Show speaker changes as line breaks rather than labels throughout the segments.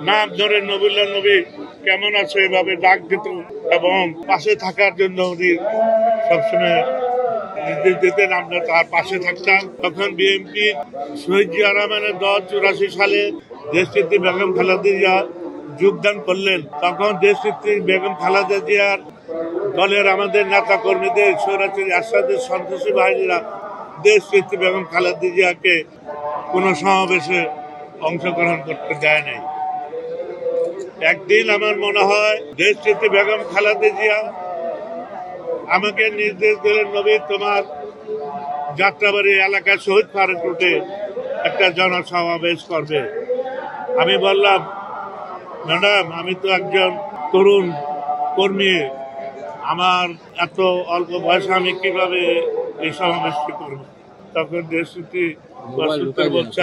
নাম ধরে নবুল্লাহ নবী কেমন আছে এভাবে ডাক দিত এবং পাশে থাকার জন্য উনি সবসময় নির্দেশ দিতেন, আমরা তার পাশে থাকতাম। তখন বিএনপি শহীদ জিয়া রহমানের দল 84 সালে দেশনেত্রী বেগম খালেদা জিয়া যোগদান করলেন। তখন দেশনেত্রী বেগম খালেদা জিয়ার দলের আমাদের নেতা কর্মীদের স্বৈরাচারী আসাদের সন্ত্রাসী বাহিনীরা দেশনেত্রী বেগম খালেদা জিয়াকে কোনো সমাবেশে অংশগ্রহণ করতে দেয় নাই। একদিন আমার মনে হয় দেশনেত্রী বেগম খালেদা জিয়া আমাকে নির্দেশ দিলেন, নবী তোমার যাত্রাবাড়ি এলাকায় শহীদ ফারুক রোডে একটা জনসমাবেশ করবে। আমি বললাম, ম্যাডাম আমি তো একজন তরুণ কর্মী, আমার এত অল্প বয়সে আমি কিভাবে এই সমাবেশটি করব? তখন দেশনেত্রী বলছে,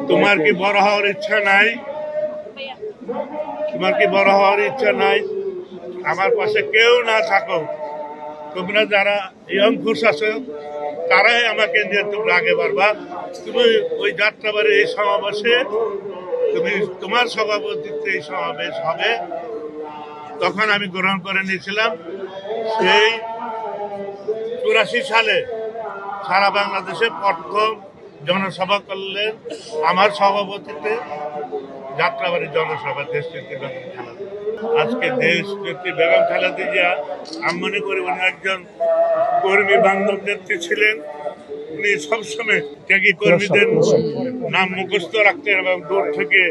তোমার কি বড় হওয়ার ইচ্ছা নাই? তোমার কি বড় হওয়ার ইচ্ছা নাই? আমার পাশে কেউ না থাকো, তোমরা যারা ইয়ং ফোর্স আছো তারাই আমাকে নিয়ে তোমরা আগে বাড়বা। তুমি ওই যাত্রাবাড়ির এই সমাবেশে তুমি তোমার সভাপতিত্বে এই সমাবেশ হবে। তখন আমি গ্রহণ করে নিয়েছিলাম। সেই 84 সালে সারা বাংলাদেশে প্রথম জনসভা করলেন আমার সভাপতিত্বে, যাত্রাবাড়ির জনসভা দেশনেত্রী বেগম খালেদা। আজকে দেশনেত্রী বেগম খালেদা জিয়া আমি মনে করি উনি একজন কর্মী বান্ধব নেত্রী ছিলেন। উনি সবসময় ত্যাগী কর্মীদের নাম মুখস্থ রাখতেন এবং দূর থেকে